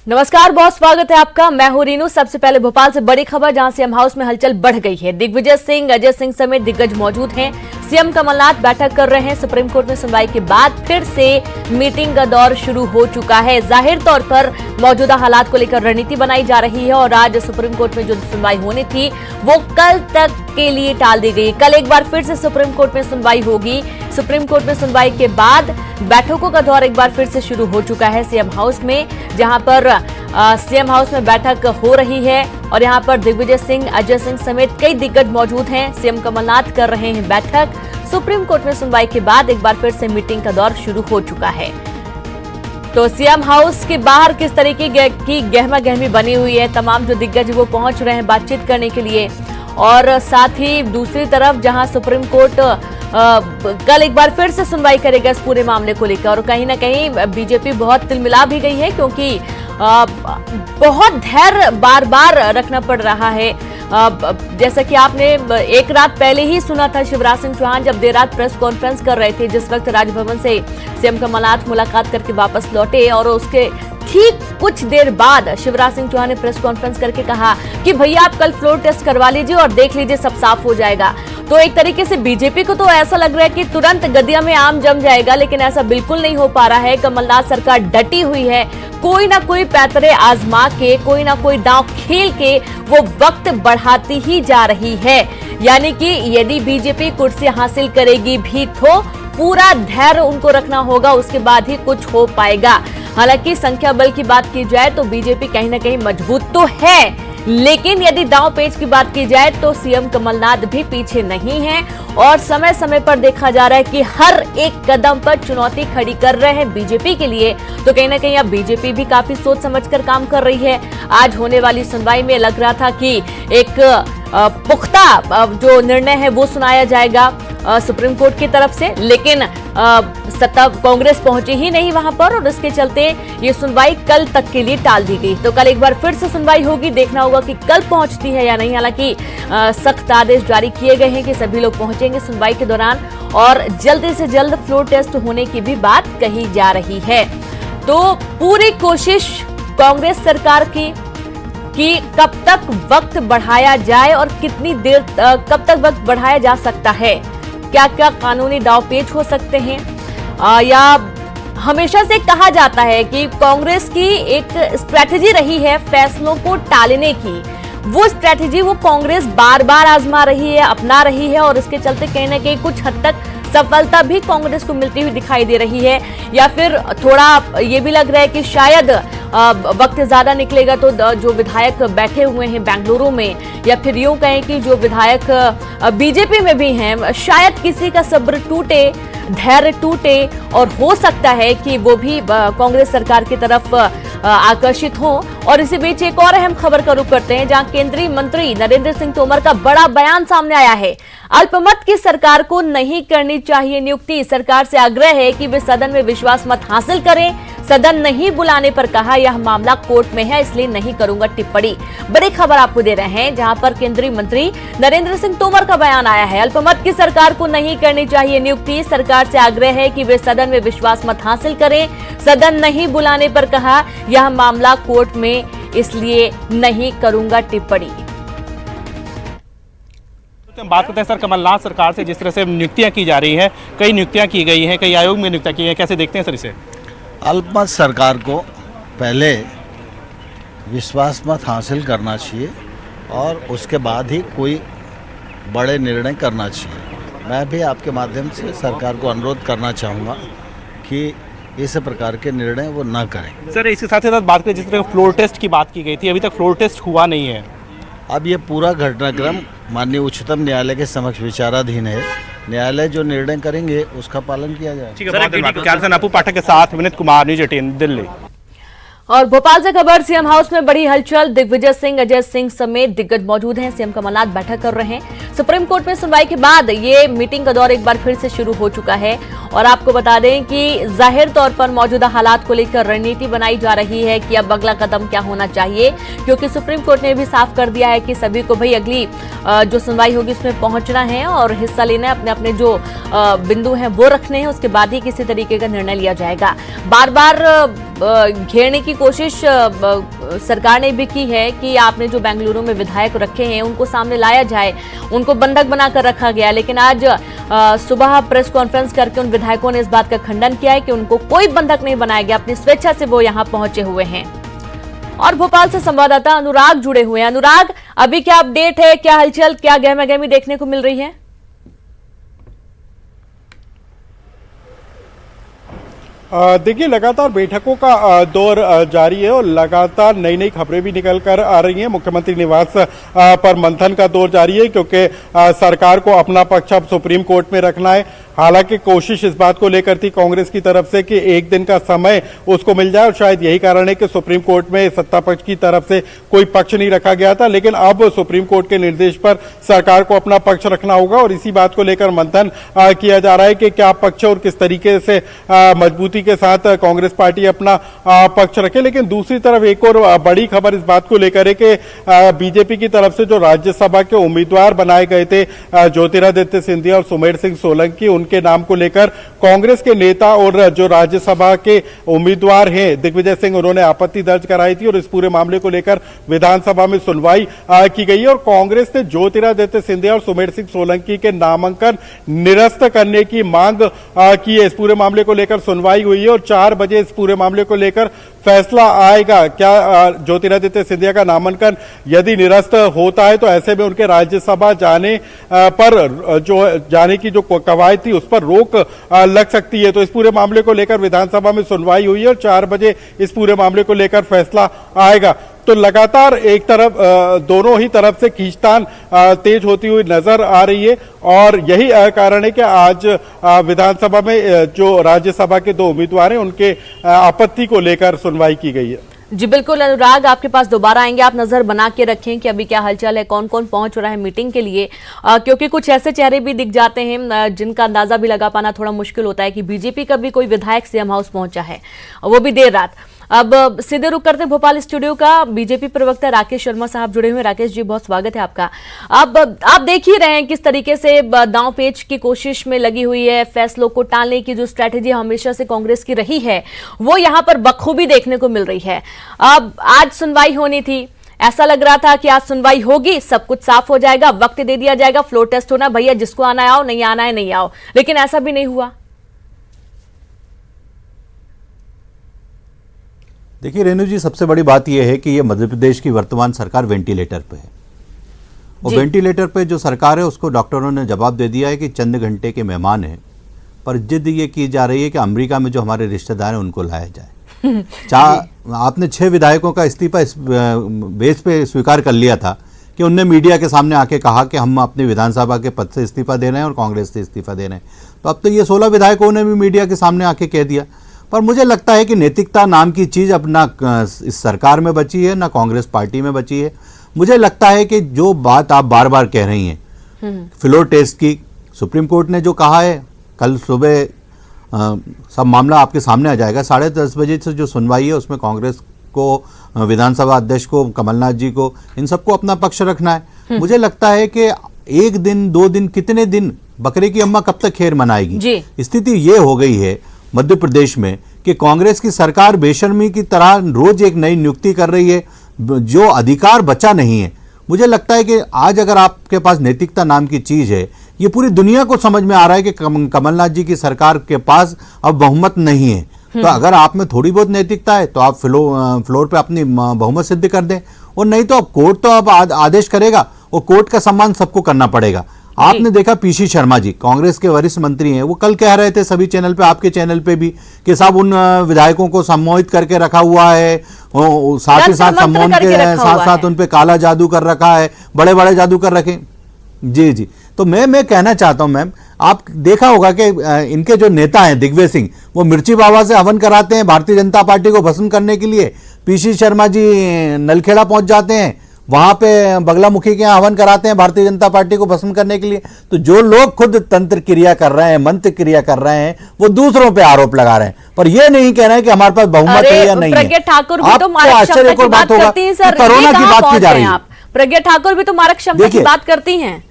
नमस्कार, बहुत स्वागत है आपका। मैं हूं रीनू। सबसे पहले भोपाल से बड़ी खबर, जहां सीएम हाउस में हलचल बढ़ गई है। दिग्विजय सिंह, अजय सिंह समेत दिग्गज मौजूद हैं। सीएम कमलनाथ बैठक कर रहे हैं। सुप्रीम कोर्ट में सुनवाई के बाद फिर से मीटिंग का दौर शुरू हो चुका है। जाहिर तौर पर मौजूदा हालात को लेकर रणनीति बनाई जा रही है और आज सुप्रीम कोर्ट में जो सुनवाई होनी थी वो कल तक के लिए टाल दी गई। कल एक बार फिर से सुप्रीम कोर्ट में सुनवाई होगी। सुप्रीम कोर्ट में सुनवाई के बाद बैठकों का दौर एक बार फिर से शुरू हो चुका है सीएम हाउस में, जहां पर सीएम हाउस में बैठक हो रही है और यहां पर दिग्विजय सिंह, अजय सिंह समेत कई दिग्गज मौजूद हैं। सीएम कमलनाथ कर रहे हैं बैठक। सुप्रीम कोर्ट में सुनवाई के बाद एक बार फिर से मीटिंग का दौर शुरू हो चुका है। तो सीएम हाउस के बाहर किस तरीके की गहमा गहमी बनी हुई है, तमाम जो दिग्गज वो पहुंच रहे हैं बातचीत करने के लिए। और साथ ही दूसरी तरफ जहां सुप्रीम कोर्ट कल एक बार फिर से सुनवाई करेगा इस पूरे मामले को लेकर, और कहीं ना कहीं बीजेपी बहुत तिलमिला भी गई है, क्योंकि बहुत धैर्य बार बार रखना पड़ रहा है। जैसा कि आपने एक रात पहले ही सुना था, शिवराज सिंह चौहान जब देर रात प्रेस कॉन्फ्रेंस कर रहे थे, जिस वक्त राजभवन से सीएम कमलनाथ मुलाकात करके वापस लौटे, और उसके ठीक कुछ देर बाद शिवराज सिंह चौहान ने प्रेस कॉन्फ्रेंस करके कहा कि भैया आप कल फ्लोर टेस्ट करवा लीजिए और देख लीजिए सब साफ हो जाएगा। तो एक तरीके से बीजेपी को तो ऐसा लग रहा है कि तुरंत गदिया में आम जम जाएगा, लेकिन ऐसा बिल्कुल नहीं हो पा रहा है। कमलनाथ सरकार डटी हुई है, कोई ना कोई पैतरे आजमा के, कोई ना कोई दांव खेल के वो वक्त बढ़ाती ही जा रही है। यानी कि यदि बीजेपी कुर्सी हासिल करेगी भी तो पूरा धैर्य उनको रखना होगा, उसके बाद ही कुछ हो पाएगा। हालांकि संख्या बल की बात की जाए तो बीजेपी कहीं ना कहीं मजबूत तो है, लेकिन यदि दांव पेच की बात की जाए तो सीएम कमलनाथ भी पीछे नहीं हैं और समय समय पर देखा जा रहा है कि हर एक कदम पर चुनौती खड़ी कर रहे हैं बीजेपी के लिए। तो कहीं ना कहीं अब बीजेपी भी काफी सोच समझकर काम कर रही है। आज होने वाली सुनवाई में लग रहा था कि एक पुख्ता जो निर्णय है वो सुनाया जाएगा सुप्रीम कोर्ट की तरफ से, लेकिन सत्ता कांग्रेस पहुंची ही नहीं वहां पर, और इसके चलते ये सुनवाई कल तक के लिए टाल दी गई। तो कल एक बार फिर से सुनवाई होगी, देखना होगा कि कल पहुंचती है या नहीं। हालांकि सख्त आदेश जारी किए गए हैं कि सभी लोग पहुंचेंगे सुनवाई के दौरान, और जल्द से जल्द फ्लोर टेस्ट होने की भी बात कही जा रही है। तो पूरी कोशिश कांग्रेस सरकार की कि कब तक वक्त बढ़ाया जाए और कितनी देर कब तक वक्त बढ़ाया जा सकता है, क्या क्या कानूनी दांवपेच हो सकते हैं। या हमेशा से कहा जाता है कि कांग्रेस की एक स्ट्रैटेजी रही है फैसलों को टालने की, वो स्ट्रैटेजी वो कांग्रेस बार बार आजमा रही है, अपना रही है, और इसके चलते कहीं ना कहीं कुछ हद तक सफलता भी कांग्रेस को मिलती हुई दिखाई दे रही है। या फिर थोड़ा ये भी लग रहा है कि शायद वक्त ज्यादा निकलेगा तो जो विधायक बैठे हुए हैं बेंगलुरु में, या फिर यूं कहें कि जो विधायक बीजेपी में भी हैं, शायद किसी का सब्र टूटे, धैर्य टूटे, और हो सकता है कि वो भी कांग्रेस सरकार की तरफ आकर्षित हो। और इसी बीच एक और अहम खबर का रुख करते हैं, जहां केंद्रीय मंत्री नरेंद्र सिंह तोमर का बड़ा बयान सामने आया है। अल्पमत की सरकार को नहीं करनी चाहिए नियुक्ति, सरकार से आग्रह है कि वे सदन में विश्वास मत हासिल करें। सदन नहीं बुलाने पर कहा यह मामला कोर्ट में है, इसलिए नहीं करूंगा टिप्पणी। बड़ी खबर आपको दे रहे हैं, जहां पर केंद्रीय मंत्री नरेंद्र सिंह तोमर का बयान आया है। अल्पमत की सरकार को नहीं करनी चाहिए नियुक्ति, सरकार से आग्रह है कि वे सदन में विश्वास मत हासिल करें। सदन नहीं बुलाने पर कहा यह मामला कोर्ट में, इसलिए नहीं करूंगा टिप्पणी। बात करते हैं सर, कमलनाथ सरकार से जिस तरह से नियुक्तियां की जा रही हैं, कई नियुक्तियां की गई हैं, कई आयोग में नियुक्तियां की हैं, कैसे देखते हैं सर इसे? अल्पमत सरकार को पहले विश्वास मत हासिल करना चाहिए और उसके बाद ही कोई बड़े निर्णय करना चाहिए। मैं भी आपके माध्यम से सरकार को अनुरोध करना चाहूँगा कि इस प्रकार के निर्णय वो ना करें। सर इसके साथ साथ बात करें, जिस तरह फ्लोर टेस्ट की बात की गई थी, अभी तक फ्लोर टेस्ट हुआ नहीं है। अब ये पूरा घटनाक्रम माननीय उच्चतम न्यायालय के समक्ष विचाराधीन है। न्यायालय जो निर्णय करेंगे उसका पालन किया जाए। ठीक है, अप्पू पाठक के साथ विनीत कुमार, न्यूज 18 दिल्ली। और भोपाल से खबर, सीएम हाउस में बड़ी हलचल। दिग्विजय सिंह, अजय सिंह समेत दिग्गज मौजूद हैं। सीएम कमलनाथ बैठक कर रहे हैं। सुप्रीम कोर्ट में सुनवाई के बाद ये मीटिंग का दौर एक बार फिर से शुरू हो चुका है। और आपको बता दें कि जाहिर तौर पर मौजूदा हालात को लेकर रणनीति बनाई जा रही है कि अब अगला कदम क्या होना चाहिए, क्योंकि सुप्रीम कोर्ट ने भी साफ कर दिया है कि सभी को भाई अगली जो सुनवाई होगी उसमें पहुंचना है और हिस्सा लेना है, अपने अपने जो बिंदु हैं वो रखने हैं, उसके बाद ही किसी तरीके का निर्णय लिया जाएगा। बार बार घेरने की कोशिश सरकार ने भी की है कि आपने जो बेंगलुरु में विधायक रखे हैं उनको सामने लाया जाए, उनको बंधक बनाकर रखा गया। लेकिन आज सुबह प्रेस कॉन्फ्रेंस करके उन विधायकों ने इस बात का खंडन किया है कि उनको कोई बंधक नहीं बनाया गया, अपनी स्वेच्छा से वो यहां पहुंचे हुए हैं। और भोपाल से संवाददाता अनुराग जुड़े हुए हैं। अनुराग, अभी क्या अपडेट है, क्या हलचल, क्या गहमागहमी देखने को मिल रही है? देखिए, लगातार बैठकों का दौर जारी है और लगातार नई नई खबरें भी निकल कर आ रही हैं। मुख्यमंत्री निवास पर मंथन का दौर जारी है क्योंकि सरकार को अपना पक्ष अब सुप्रीम कोर्ट में रखना है। हालांकि कोशिश इस बात को लेकर थी कांग्रेस की तरफ से कि एक दिन का समय उसको मिल जाए और शायद यही कारण है कि सुप्रीम कोर्ट में सत्ता पक्ष की तरफ से कोई पक्ष नहीं रखा गया था। लेकिन अब सुप्रीम कोर्ट के निर्देश पर सरकार को अपना पक्ष रखना होगा और इसी बात को लेकर मंथन किया जा रहा है कि क्या पक्ष और किस तरीके से मजबूती के साथ कांग्रेस पार्टी अपना पक्ष रखे। लेकिन दूसरी तरफ एक और बड़ी खबर इस बात को लेकर है कि बीजेपी की तरफ से जो राज्यसभा के उम्मीदवार बनाए गए थे ज्योतिरादित्य सिंधिया और सुमेर सिंह सोलंकी, उनके नाम को लेकर कांग्रेस के नेता और जो राज्यसभा के उम्मीदवार हैं दिग्विजय सिंह, उन्होंने आपत्ति दर्ज कराई थी और इस पूरे मामले को लेकर विधानसभा में सुनवाई की गई है। और कांग्रेस ने ज्योतिरादित्य सिंधिया और सुमेर सिंह सोलंकी के नामांकन निरस्त करने की मांग की है। इस पूरे मामले को लेकर सुनवाई हुई है और 4 बजे इस पूरे मामले को लेकर फैसला आएगा। क्या ज्योतिरादित्य सिंधिया का नामांकन यदि निरस्त होता है तो ऐसे में उनके राज्यसभा जाने पर जो जाने की जो कवायद थी उस पर रोक लग सकती है। तो इस पूरे मामले को लेकर विधानसभा में सुनवाई हुई है और 4 बजे इस पूरे मामले को लेकर फैसला आएगा। तो लगातार एक तरफ दोनों ही तरफ से खींचतान तेज होती हुई नजर आ रही है और यही कारण है कि आज विधानसभा में जो राज्यसभा के 2 उम्मीदवार हैं उनके आपत्ति को लेकर सुनवाई की गई है। जी बिल्कुल अनुराग, आपके पास दोबारा आएंगे। आप नजर बना के रखें कि अभी क्या हलचल है, कौन कौन पहुंच रहा है मीटिंग के लिए, क्योंकि कुछ ऐसे चेहरे भी दिख जाते हैं जिनका अंदाजा भी लगा पाना थोड़ा मुश्किल होता है कि बीजेपी का भी कोई विधायक सीएम हाउस पहुंचा है, वो भी देर रात। अब सीधे रुक करते भोपाल स्टूडियो का। बीजेपी प्रवक्ता राकेश शर्मा साहब जुड़े हुए। राकेश जी, बहुत स्वागत है आपका। अब आप देख ही रहे हैं किस तरीके से दांव पेच की कोशिश में लगी हुई है। फैसलों को टालने की जो स्ट्रैटेजी हमेशा से कांग्रेस की रही है वो यहां पर बखूबी देखने को मिल रही है। अब आज सुनवाई होनी थी, ऐसा लग रहा था कि आज सुनवाई होगी, सब कुछ साफ हो जाएगा, वक्त दे दिया जाएगा, फ्लोर टेस्ट होना, भैया जिसको आना है आओ, नहीं आना है नहीं आओ। लेकिन ऐसा भी नहीं हुआ। देखिए रेणु जी, सबसे बड़ी बात यह है कि ये मध्य प्रदेश की वर्तमान सरकार वेंटिलेटर पे है और वेंटिलेटर पे जो सरकार है उसको डॉक्टरों ने जवाब दे दिया है कि चंद घंटे के मेहमान हैं, पर जिद ये की जा रही है कि अमेरिका में जो हमारे रिश्तेदार हैं उनको लाया जाए। आपने 6 विधायकों का इस्तीफा इस बेस पे स्वीकार कर लिया था कि उनने मीडिया के सामने आके कहा कि हम अपने विधानसभा के पद से इस्तीफा दे रहे हैं और कांग्रेस से इस्तीफा दे रहे हैं। तो अब तो ये 16 विधायकों ने भी मीडिया के सामने आके कह दिया। पर मुझे लगता है कि नैतिकता नाम की चीज़ अब ना इस सरकार में बची है ना कांग्रेस पार्टी में बची है। मुझे लगता है कि जो बात आप बार बार कह रही हैं फ्लोर टेस्ट की, सुप्रीम कोर्ट ने जो कहा है कल सुबह सब मामला आपके सामने आ जाएगा। 10:30 बजे से जो सुनवाई है उसमें कांग्रेस को, विधानसभा अध्यक्ष को, कमलनाथ जी को, इन सबको अपना पक्ष रखना है। मुझे लगता है कि 1 दिन 2 दिन कितने दिन बकरे की अम्मा कब तक खैर मनाएगी। स्थिति ये हो गई है मध्य प्रदेश में कि कांग्रेस की सरकार बेशर्मी की तरह रोज एक नई नियुक्ति कर रही है, जो अधिकार बचा नहीं है। मुझे लगता है कि आज अगर आपके पास नैतिकता नाम की चीज है, ये पूरी दुनिया को समझ में आ रहा है कि कमलनाथ जी की सरकार के पास अब बहुमत नहीं है। तो अगर आप में थोड़ी बहुत नैतिकता है तो आप फ्लोर पे अपनी बहुमत सिद्ध कर दें, और नहीं तो अब कोर्ट तो अब आदेश करेगा और कोर्ट का सम्मान सबको करना पड़ेगा। आपने देखा पीसी शर्मा जी कांग्रेस के वरिष्ठ मंत्री हैं, वो कल कह रहे थे सभी चैनल पे, आपके चैनल पे भी, कि साहब उन विधायकों को सम्मोहित करके रखा हुआ है, साथ ही साथ सम्मोहन के साथ साथ उन पे काला जादू कर रखा है, बड़े बड़े जादू कर रखे। जी जी, तो मैं कहना चाहता हूं मैम, आप देखा होगा कि इनके जो नेता हैं दिग्विजय सिंह, वो मिर्ची बाबा से हवन कराते हैं भारतीय जनता पार्टी को भस्म करने के लिए। पीसी शर्मा जी नलखेड़ा पहुंच जाते हैं, वहां पे बगलामुखी के यहाँ हवन कराते हैं भारतीय जनता पार्टी को भस्म करने के लिए। तो जो लोग खुद तंत्र क्रिया कर रहे हैं, मंत्र क्रिया कर रहे हैं, वो दूसरों पे आरोप लगा रहे हैं, पर ये नहीं कह रहे हैं कि हमारे पास बहुमत है या नहीं है। प्रज्ञा ठाकुर भी तो आपको आश्चर्य की बात होगा, कोरोना की बात की जा रही है। प्रज्ञा ठाकुर भी तो मारक क्षमता की बात करती हैं।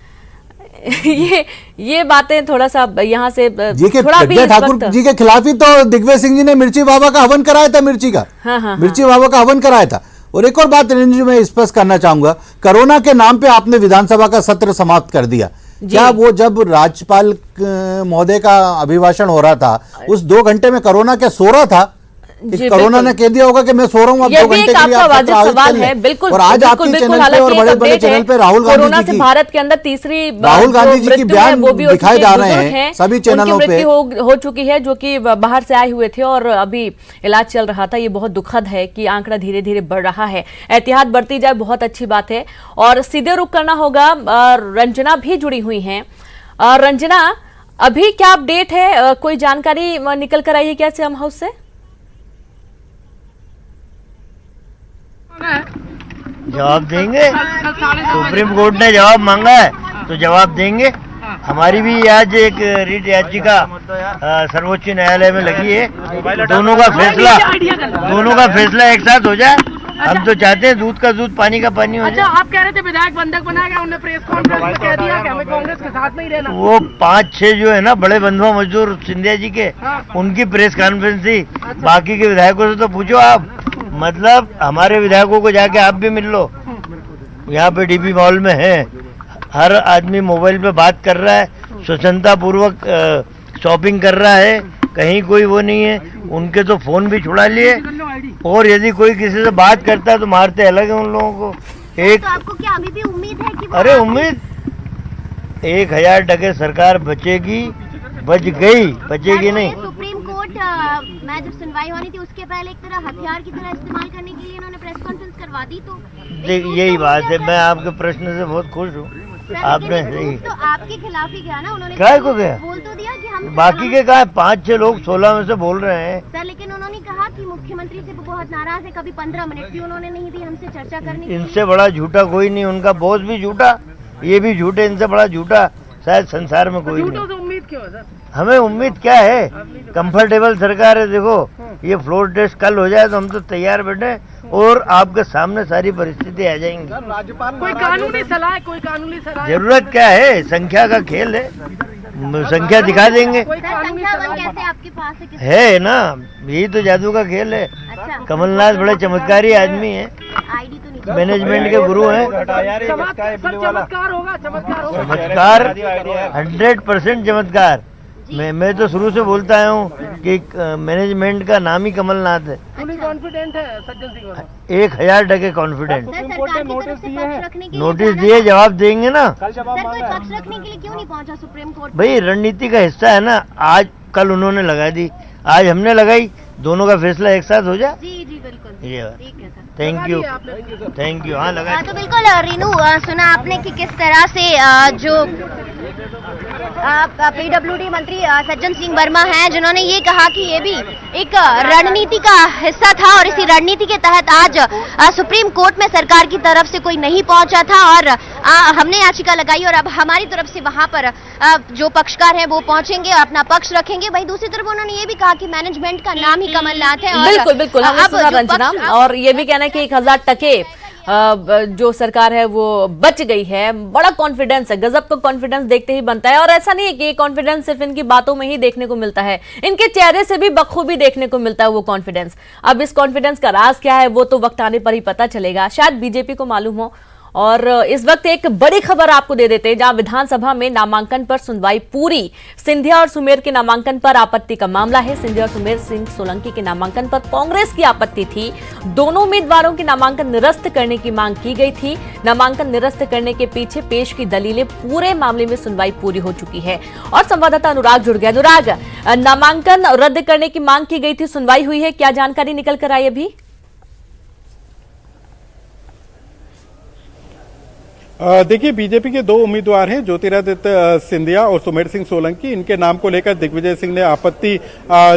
ये बातें थोड़ा सा यहाँ से जी के थोड़ा भी प्रज्ञा इस ठाकुर वक्त- जी के खिलाफ ही तो दिग्विजय सिंह जी ने मिर्ची बाबा का हवन कराया था, मिर्ची का। हाँ, मिर्ची बाबा का हवन कराया था। और एक और बात रंजन जी मैं स्पष्ट करना चाहूंगा, कोरोना के नाम पे आपने विधानसभा का सत्र समाप्त कर दिया। क्या वो जब राज्यपाल महोदय का अभिभाषण हो रहा था उस 2 घंटे में कोरोना क्या सो रहा था? जी, कोरोना ने कह दिया होगा कि मैं सो रहा हूं, अब ये 2 भी घंटे एक के लिए आपका आप वाजिब सत्र आयोजित सवाल कर लें। है। बिल्कुल और आज बिल्कुल, आपके बिल्कुल, चैनल पे हालांकि और एक बड़े बड़े अपडेट चैनल है, पे राहुल कोरोना गांधी से जी की भारत के अंदर तीसरी राहुल गांधी जी की मृत्यु है, बयान वो भी हो दिखाए चुकी जा है, रहे बुजुर्ग हैं सभी उनकी चैनलों पे। मृत्यु हो चुकी है, जो कि बाहर से आए हुए थे और अभी इलाज चल रहा था। ये बहुत दुखद है कि आंकड़ा धीरे धीरे बढ़ रहा है। एहतियात बरती जाए, बहुत अच्छी बात है। और सीधे रुख करना होगा, रंजना भी जुड़ी हुई हैं। रंजना, अभी क्या अपडेट है? कोई जानकारी निकल कर आई है क्या सीएम हाउस से? जवाब देंगे। सुप्रीम कोर्ट ने जवाब मांगा है तो जवाब देंगे। हमारी भी आज एक रिट याचिका सर्वोच्च न्यायालय में लगी है। दोनों का फैसला एक साथ हो जाए। हम तो चाहते हैं दूध का दूध पानी का पानी हो अच्छा, जाए। आप कह रहे थे विधायक बंधक बनाया गया, उन्होंने प्रेस कॉन्फ्रेंस में कह दिया कि हमें कांग्रेस के साथ में ही रहना। वो 5-6 जो है ना बड़े बंधुआ मजदूर सिंधिया जी के, उनकी प्रेस कॉन्फ्रेंस थी। बाकी के विधायकों से तो पूछो आप। मतलब हमारे विधायकों को जाके आप भी मिल लो। यहाँ पे डीपी मॉल में है, हर आदमी मोबाइल पे बात कर रहा है, स्वच्छता पूर्वक शॉपिंग कर रहा है, कहीं कोई वो नहीं है। उनके तो फोन भी छुड़ा लिए, और यदि कोई किसी से बात करता है तो मारते अलग है उन लोगों को। एक तो आपको क्या अभी भी उम्मीद है कि वो अरे उम्मीद 1000% सरकार बचेगी, बच गई, बचेगी नहीं। सुप्रीम कोर्ट में जब सुनवाई होनी थी उसके पहले एक तरह हथियार की तरह इस्तेमाल करने के लिए इन्होंने प्रेस कॉन्फ्रेंस करवा दी। तो देख यही बात है, मैं आपके प्रश्न से बहुत खुश हूँ। आपने सही तो आपके खिलाफ ही गया ना, उन्होंने काय को गया? बोल तो दिया कि हम बाकी के कहा 5-6 लोग 16 में से बोल रहे हैं। सर, लेकिन उन्होंने कहा कि मुख्यमंत्री से वो बहुत नाराज है। कभी 15 मिनट भी उन्होंने नहीं दी हमसे चर्चा करने के लिए। इनसे बड़ा झूठा कोई नहीं, उनका बॉस भी झूठा, ये भी झूठे, इनसे बड़ा झूठा शायद संसार में कोई झूठों नहीं। से उम्मीद क्यों है सर? हमें उम्मीद क्या है, कंफर्टेबल सरकार है। देखो ये फ्लोर टेस्ट कल हो जाए तो हम तो तैयार बैठे और आपके सामने सारी परिस्थिति आ जाएंगी। कोई कानूनी सलाह, कोई कानूनी सलाह? जरूरत क्या है, संख्या का खेल है, संख्या दिखा देंगे। कोई सर, कानूनी संख्या सलाह? वन कैसे आपके पास है? किस- है ना, यही तो जादू का खेल है। अच्छा, कमलनाथ बड़े चमत्कारी आदमी हैं, आईडी तो नहीं। मैनेजमेंट के गुरु हैं। चमत्कार होगा, चमत्कार होगा। चमत्कार 100% चमत्कार। मैं तो शुरू से बोलता आया हूँ कि मैनेजमेंट का नाम ही कमलनाथ है। फुली कॉन्फिडेंट है सज्जन सिंह वर्मा? 1000% कॉन्फिडेंट। सर, सरकार की तरफ से पक्ष रखने के लिए नोटिस जाना दिए, था। जवाब देंगे ना। सर, कोई पक्ष रखने के लिए क्यों नहीं पहुंचा सुप्रीम कोर्ट? भाई रणनीति का हिस्सा है ना। आज कल उन्होंने लगा दी, आज हमने लगाई, दोनों का फैसला एक साथ हो जाए। जी जी बिल्कुल, ये बात। ठीक है sir. Thank you, thank you. हाँ लगा। तो बिल्कुल रीनू, सुना आपने कि किस तरह से जो पीडब्ल्यूडी मंत्री सज्जन सिंह वर्मा हैं, जिन्होंने ये कहा कि ये भी एक रणनीति का हिस्सा था और इसी रणनीति के तहत आज सुप्रीम कोर्ट में सरकार की तरफ से कोई नहीं पहुंचा था और हमने याचिका लगाई और अब हमारी तरफ से वहां पर जो पक्षकार हैं वो पहुंचेंगे, अपना पक्ष रखेंगे। वहीं दूसरी तरफ उन्होंने ये भी कहा कि मैनेजमेंट का नाम ही कमलनाथ है। और बिल्कुल बिल्कुल, हमने अब सुना जो रंजना, पक्ष- और ये भी कहना है कि 1000% जो सरकार है वो बच गई है। बड़ा कॉन्फिडेंस है, गजब का कॉन्फिडेंस देखते ही बनता है। और ऐसा नहीं है कि ये कॉन्फिडेंस सिर्फ इनकी बातों में ही देखने को मिलता है, इनके चेहरे से भी बखूबी देखने को मिलता है वो कॉन्फिडेंस। अब इस कॉन्फिडेंस का राज क्या है वो तो वक्त आने पर ही पता चलेगा, शायद बीजेपी को मालूम हो। और इस वक्त एक बड़ी खबर आपको दे देते हैं, जहां विधानसभा में नामांकन पर सुनवाई पूरी। सिंधिया और सुमेर के नामांकन पर आपत्ति का मामला है। सिंधिया और सुमेर सिंह सोलंकी के नामांकन पर कांग्रेस की आपत्ति थी। दोनों उम्मीदवारों के नामांकन निरस्त करने की मांग की गई थी। नामांकन निरस्त करने के पीछे पेश की दलीलें, पूरे मामले में सुनवाई पूरी हो चुकी है। और संवाददाता अनुराग जुड़ गया। अनुराग, नामांकन रद्द करने की मांग की गई थी, सुनवाई हुई है, क्या जानकारी निकल कर आई अभी? देखिए, बीजेपी के 2 उम्मीदवार हैं, ज्योतिरादित्य सिंधिया और सुमेर सिंह सोलंकी। इनके नाम को लेकर दिग्विजय सिंह ने आपत्ति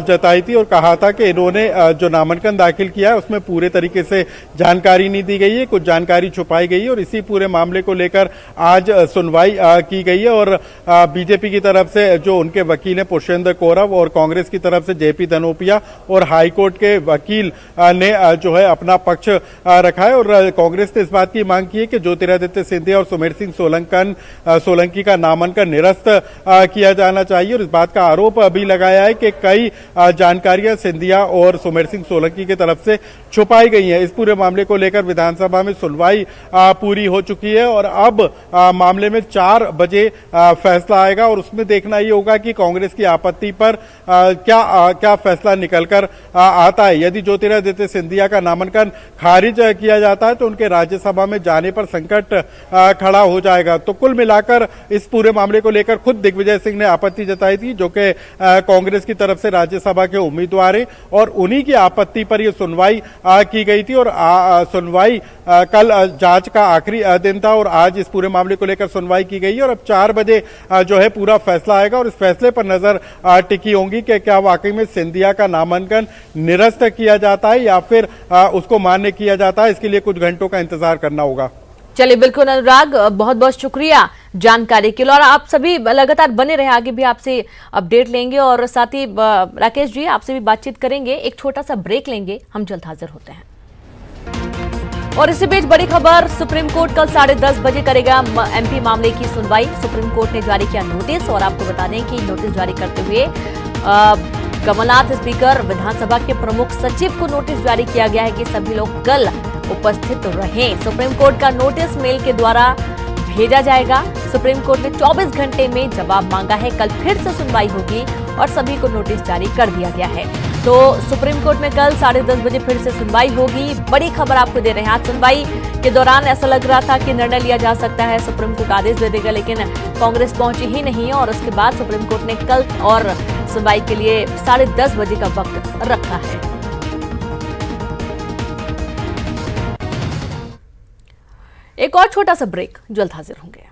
जताई थी और कहा था कि इन्होंने जो नामांकन दाखिल किया है उसमें पूरे तरीके से जानकारी नहीं दी गई है, कुछ जानकारी छुपाई गई है। और इसी पूरे मामले को लेकर आज सुनवाई की गई है। और बीजेपी की तरफ से जो उनके वकील हैं पुष्पेंद्र कौरव, और कांग्रेस की तरफ से जेपी धनोपिया और हाईकोर्ट के वकील ने जो है अपना पक्ष रखा है। और कांग्रेस ने इस बात की मांग की है कि ज्योतिरादित्य सिंधिया सिंधिया और सुमेर सिंह सोलंकी का नामांकन निरस्त किया जाना चाहिए। और इस बात का आरोप भी लगाया है कि कई जानकारियां सिंधिया और सुमेर सिंह सोलंकी की तरफ से छुपाई गई हैं। इस पूरे मामले को लेकर विधानसभा में सुनवाई पूरी हो चुकी है और अब मामले में 4 बजे फैसला आएगा और उसमें देखना ये होगा कि कांग्रेस की आपत्ति पर क्या फैसला निकलकर आता है। यदि ज्योतिरादित्य सिंधिया का नामांकन खारिज किया जाता है तो उनके राज्यसभा में जाने पर संकट खड़ा हो जाएगा। तो कुल मिलाकर इस पूरे मामले को लेकर खुद दिग्विजय सिंह ने आपत्ति जताई थी, जो कि कांग्रेस की तरफ से राज्यसभा के उम्मीदवार हैं, और उन्हीं की आपत्ति पर यह सुनवाई की गई थी। और सुनवाई कल जांच का आखिरी दिन था और आज इस पूरे मामले को लेकर सुनवाई की गई है और अब 4 बजे जो है पूरा फैसला आएगा और इस फैसले पर नजर टिकी होंगी कि क्या वाकई में सिंधिया का नामांकन निरस्त किया जाता है या फिर उसको मान्य किया जाता है। इसके लिए कुछ घंटों का इंतजार करना होगा। चलिए, बिल्कुल अनुराग, बहुत बहुत शुक्रिया जानकारी के लिए और आप सभी लगातार बने रहे, आगे भी आपसे अपडेट लेंगे और साथ ही राकेश जी आपसे भी बातचीत करेंगे। एक छोटा सा ब्रेक लेंगे, हम जल्द हाजिर होते हैं। और इसी बीच बड़ी खबर, सुप्रीम कोर्ट कल 10:30 बजे करेगा एमपी मामले की सुनवाई। सुप्रीम कोर्ट ने जारी किया नोटिस और आपको बता दें कि नोटिस जारी करते हुए कमलनाथ स्पीकर विधानसभा के प्रमुख सचिव को नोटिस जारी किया गया है कि सभी लोग कल उपस्थित रहें। सुप्रीम कोर्ट का नोटिस मेल के द्वारा भेजा जाएगा। सुप्रीम कोर्ट ने 24 घंटे में जवाब मांगा है। कल फिर से सुनवाई होगी और सभी को नोटिस जारी कर दिया गया है। तो सुप्रीम कोर्ट में कल 10:30 बजे फिर से सुनवाई होगी। बड़ी खबर आपको दे रहे हैं। आज सुनवाई के दौरान ऐसा लग रहा था कि निर्णय लिया जा सकता है, सुप्रीम कोर्ट आदेश दे देगा, लेकिन कांग्रेस पहुंची ही नहीं और उसके बाद सुप्रीम कोर्ट ने कल और सुनवाई के लिए 10:30 बजे का वक्त रखा है। एक और छोटा सा ब्रेक, जल्द हाजिर होंगे।